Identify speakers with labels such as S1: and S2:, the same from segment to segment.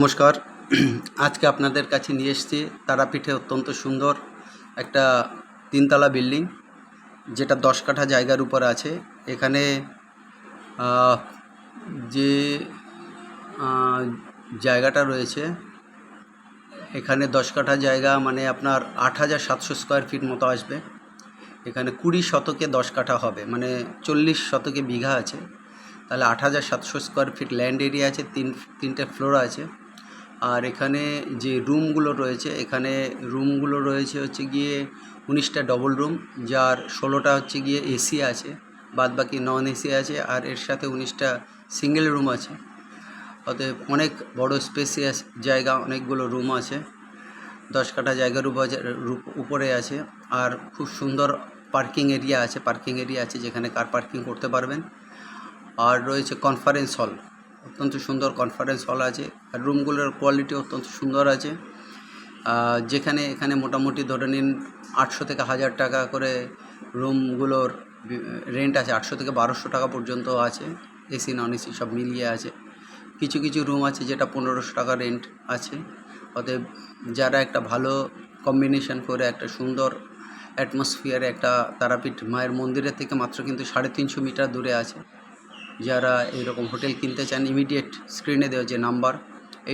S1: নমস্কার। আজকে আপনাদের কাছে নিয়ে এসেছি তারাপীঠে অত্যন্ত সুন্দর একটা তিনতলা বিল্ডিং, যেটা 10 কাঠা জায়গার উপর আছে। এখানে যে জায়গাটা রয়েছে, এখানে 10 কাঠা জায়গা মানে আপনার 8,700 স্কোয়ার ফিট মতো আসবে। এখানে 20 শতকে 10 কাঠা হবে, মানে 40 শতকে বিঘা আছে। তাহলে 8,700 স্কোয়ার ফিট ল্যান্ড এরিয়া আছে, তিনটে ফ্লোর আছে। আর এখানে যে রুমগুলো রয়েছে, এখানে রুমগুলো রয়েছে হচ্ছে গিয়ে 19টা ডবল রুম, যার 16টা হচ্ছে গিয়ে এসি আছে, বাদ বাকি নন এসি আছে। আর এর সাথে 19টা সিঙ্গেল রুম আছে। অতএব অনেক বড় স্পেসিয়াস জায়গা, অনেকগুলো রুম আছে, 10 কাঠা জায়গার উপরে আছে। আর খুব সুন্দর পার্কিং এরিয়া আছে, যেখানে কার পার্কিং করতে পারবেন। আর রয়েছে কনফারেন্স হল, অত্যন্ত সুন্দর কনফারেন্স হল আছে। আর রুমগুলোর কোয়ালিটি অত্যন্ত সুন্দর আছে। এখানে মোটামুটি ধরে নিন 800 থেকে 1000 টাকা করে রুমগুলোর রেন্ট আছে। 800 থেকে 1200 টাকা পর্যন্ত আছে, এসি নন এসি সব মিলিয়ে আছে। কিছু কিছু রুম আছে যেটা 1500 টাকা রেন্ট আছে। অতএব যারা একটা ভালো কম্বিনেশন করে একটা সুন্দর অ্যাটমসফিয়ারে, একটা তারাপীঠ মায়ের মন্দিরের থেকে মাত্র কিন্তু 350 মিটার দূরে আছে, যারা এরকম হোটেল কিনতে চান, ইমিডিয়েট স্ক্রিনে দেওয়া যে নাম্বার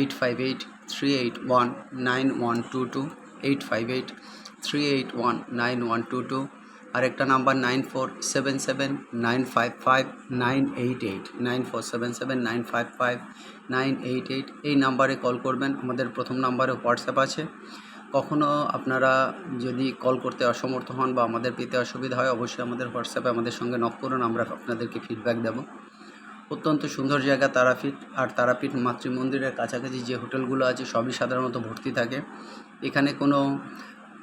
S1: 8583819122, 8583819122, আর একটা নাম্বার 9477955988, 9477955988। এই নাম্বারে কল করবেন। আমাদের প্রথম নাম্বারে হোয়াটসঅ্যাপ আছে। কখনও আপনারা যদি কল করতে অসমর্থ হন বা আমাদের পেতে অসুবিধা হয়, অবশ্যই আমাদের হোয়াটসঅ্যাপে আমাদের সঙ্গে নক করুন, আমরা আপনাদেরকে ফিডব্যাক দেব। অত্যন্ত সুন্দর জায়গা তারাপীঠ। আর তারাপীঠ মাতৃমন্দিরের কাছাকাছি যে হোটেলগুলো আছে সবই সাধারণত ভর্তি থাকে। এখানে কোনো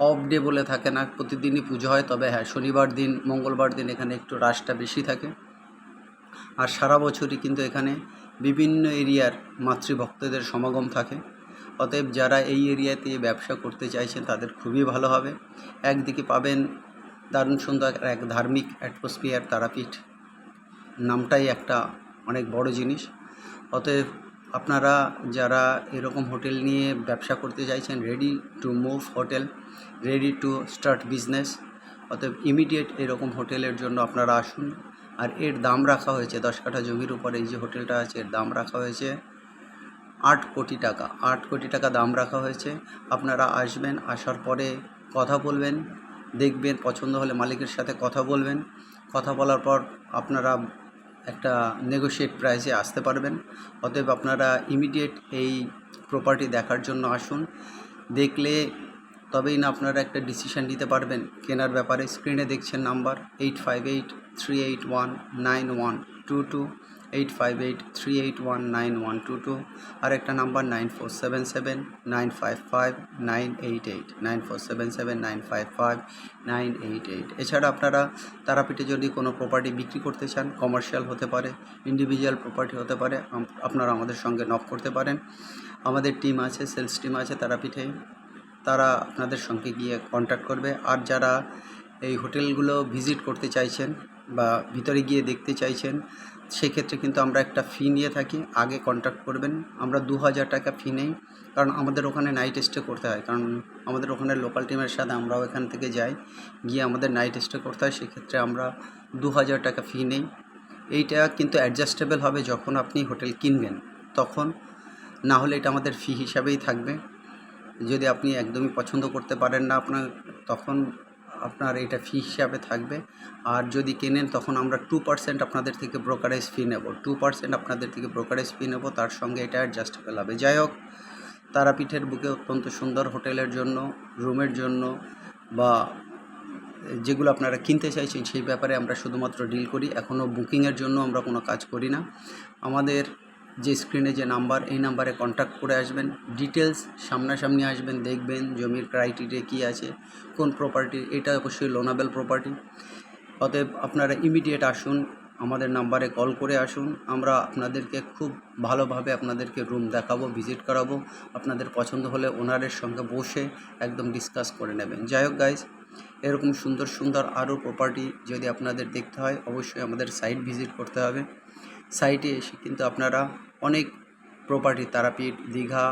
S1: অফ ডে বলে থাকে না, প্রতিদিনই পুজো হয়। তবে হ্যাঁ, শনিবার দিন, মঙ্গলবার দিন এখানে একটু রাশটা বেশি থাকে। আর সারা বছরই কিন্তু এখানে বিভিন্ন এরিয়ার মাতৃভক্তদের সমাগম থাকে। অতএব যারা এই এরিয়াতে ব্যবসা করতে চাইছেন তাদের খুবই ভালো হবে। একদিকে পাবেন দারুণ সুন্দর এক ধার্মিক অ্যাটমসফিয়ার, তারাপীঠ নামটাই একটা অনেক বড় জিনিস। অতএব আপনারা যারা এরকম হোটেল নিয়ে ব্যবসা করতে চাইছেন, ready to move hotel, ready to start business, অতএব ইমিডিয়েট এরকম হোটেলের জন্য আপনারা আসুন। আর এর দাম রাখা হয়েছে 10 কাঠা জমির উপরে এই যে হোটেলটা আছে, এর দাম রাখা হয়েছে 8 কোটি টাকা। 8 কোটি টাকা দাম রাখা হয়েছে। আপনারা আসবেন, আসার পরে কথা বলবেন, দেখবেন, পছন্দ হলে মালিকের সাথে কথা বলবেন। কথা বলার পর আপনারা একটা নেগোশিয়েট প্রাইসে আসতে পারবেন। অতএব আপনারা ইমিডিয়েট এই প্রপার্টি দেখার জন্য আসুন। দেখলে তবেই না আপনারা একটা ডিসিশান নিতে পারবেন কেনার ব্যাপারে। স্ক্রিনে দেখছেন নাম্বার 8583819122, 8583819122, আর একটা নাম্বার 9477955988, 9477955988। এছাড়া আপনারা তারাপীঠে যদি কোনো প্রপার্টি বিক্রি করতে চান, কমার্শিয়াল হতে পারে, ইন্ডিভিজুয়াল প্রপার্টি হতে পারে, আপনারা আমাদের সঙ্গে নক করতে পারেন। আমাদের টিম আছে, সেলস টিম আছে তারাপীঠে, তারা আপনাদের সঙ্গে গিয়ে কন্ট্যাক্ট করবে। আর যারা এই হোটেলগুলো ভিজিট করতে চাইছেন বা ভিতরে গিয়ে দেখতে চাইছেন, সেক্ষেত্রে কিন্তু আমরা একটা ফি নিয়ে থাকি। আগে কন্ট্যাক্ট করবেন। আমরা 2000 টাকা ফি নেই, কারণ আমাদের ওখানে নাইট স্টে করতে হয়। কারণ আমাদের ওখানে লোকাল টিমের সাথে আমরাও এখান থেকে যাই, গিয়ে আমাদের নাইট স্টে করতে হয়। সেক্ষেত্রে আমরা 2000 টাকা ফি নেই। এইটা কিন্তু অ্যাডজাস্টেবল হবে যখন আপনি হোটেল কিনবেন তখন, না হলে এটা আমাদের ফি হিসাবেই থাকবে। যদি আপনি একদমই পছন্দ করতে পারেন না তখন আপনার এটা ফি হিসাবে থাকবে। আর যদি কেনেন তখন আমরা 2% আপনাদের থেকে ব্রোকারেজ ফি নেব, 2% আপনাদের থেকে ব্রোকারেজ ফি নেব, তার সঙ্গে এটা অ্যাডজাস্টেবল হবে। যাই হোক, তারাপীঠের বুকে অত্যন্ত সুন্দর হোটেলের জন্য, রুমের জন্য বা যেগুলো আপনারা কিনতে চাইছেন সেই ব্যাপারে আমরা শুধুমাত্র ডিল করি। এখনও বুকিংয়ের জন্য আমরা কোনো কাজ করি না। আমাদের যে স্ক্রিনে যে নাম্বার, এই নাম্বারে কন্ট্যাক্ট করে আসবেন। ডিটেলস সামনাসামনি আসবেন, দেখবেন জমির ক্রাইটেরিয়া কী আছে, কোন প্রপার্টি, এটা অবশ্যই লোনেবল প্রপার্টি। অতএব আপনারা ইমিডিয়েট আসুন, আমাদের নাম্বারে কল করে আসুন। আমরা আপনাদেরকে খুব ভালোভাবে আপনাদেরকে রুম দেখাবো, ভিজিট করাবো। আপনাদের পছন্দ হলে ওনারের সঙ্গে বসে একদম ডিসকাস করে নেবেন। যাই হোক গাইজ, এরকম সুন্দর সুন্দর আরও প্রপার্টি যদি আপনাদের দেখতে হয়, অবশ্যই আমাদের সাইট ভিজিট করতে হবে। সাইটে এসে কিন্তু আপনারা অনেক প্রপার্টি, তারাপীঠ, দীঘা,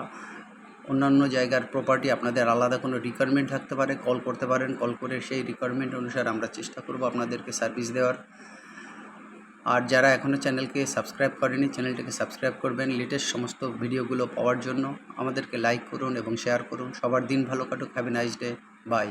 S1: অন্যান্য জায়গার প্রপার্টি আপনাদের আলাদা কোনো রিকোয়ারমেন্ট থাকতে পারে, কল করতে পারেন। কল করে সেই রিকোয়ারমেন্ট অনুসারে আমরা চেষ্টা করব আপনাদেরকে সার্ভিস দেওয়ার। আর যারা এখনও চ্যানেলকে সাবস্ক্রাইব করেনি, চ্যানেলটিকে সাবস্ক্রাইব করবেন লেটেস্ট সমস্ত ভিডিওগুলো পাওয়ার জন্য। আমাদেরকে লাইক করুন এবং শেয়ার করুন। সবার দিন ভালো কাটুক। Have a nice day. By.